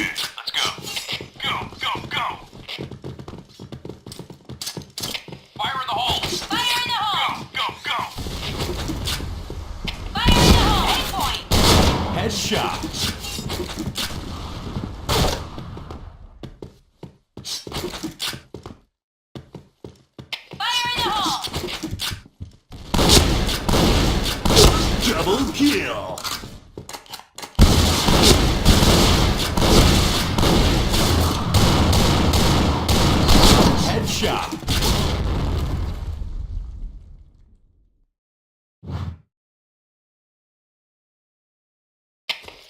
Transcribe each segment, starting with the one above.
Okay, let's go. Go, go, go! Fire in the hole! Fire in the hole! Go, go, go! Fire in the hole! Aim point! Headshot. Fire in the hole! Double kill. Headshot.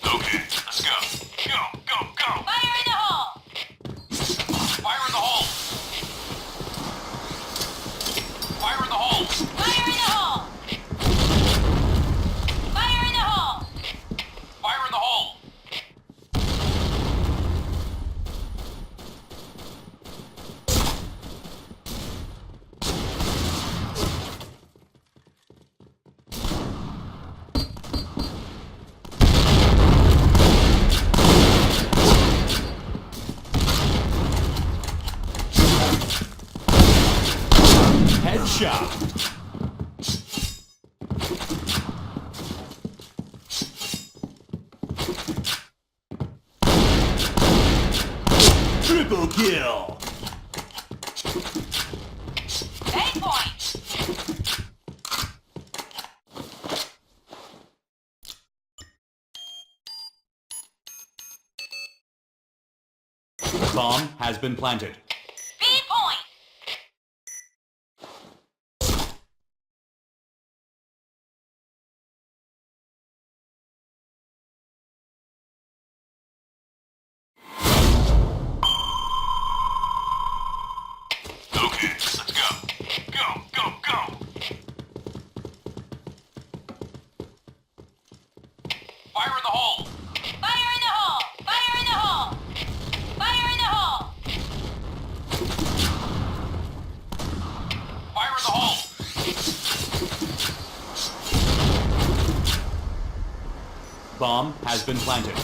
Okay, let's go. Go, go, go! Fire in the hole! Fire in the hole! Fire in the hole! Fire in the hole! Fire in the hole! Fire in the hole! Headshot. Triple kill. Aim point! Bomb has been planted. B point! Okay, let's go. Go, go, go! Fire in the hole! Fire in the hole! Fire in the hole! Fire in the hole! Fire in the hole! Bomb has been planted.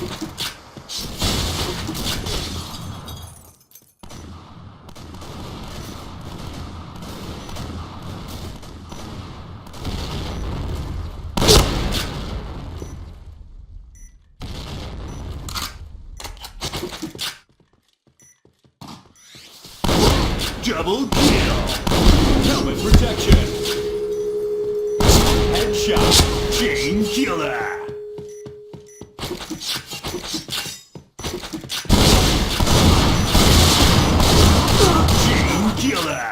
Double kill. Helmet protection. Headshot. Chain killer. Chain killer.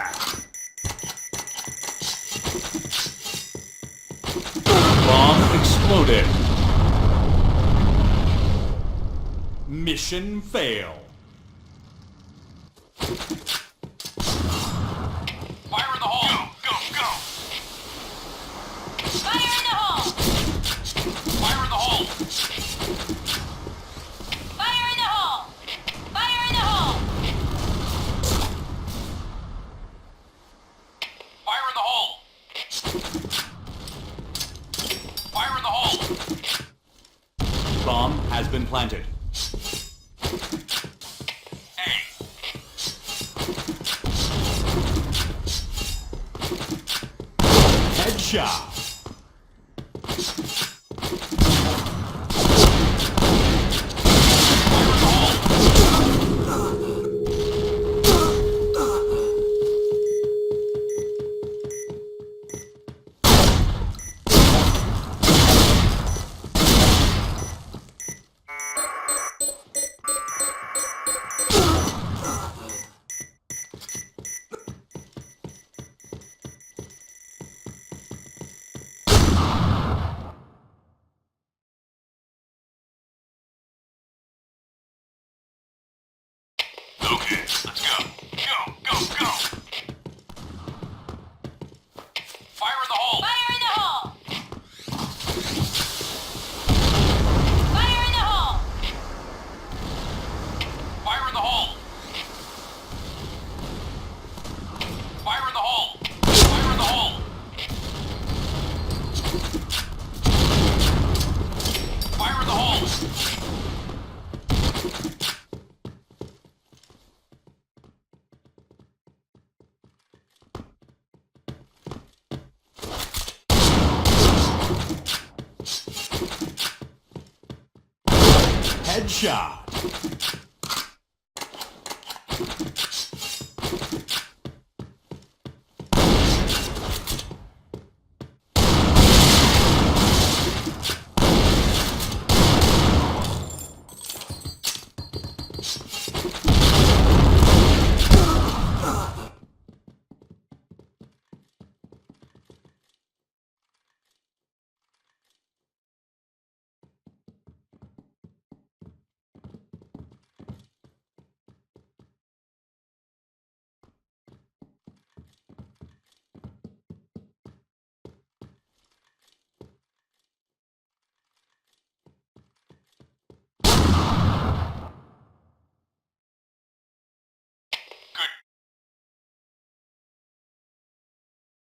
Bomb exploded. Mission fail. Fire in the hole! Go, go, go! Fire in the hole! Fire in the hole! Fire in the hole! Fire in the hole! Fire in the hole! Fire in the hole! Bomb has been planted. A. Headshot. Fire in the hole! Okay, let's go. Go, go, go! Fire in the hole! Fire in the hole! Fire in the hole! Fire in the hole! Fire in the hole! Fire in the hole! Fire in the hole! Headshot.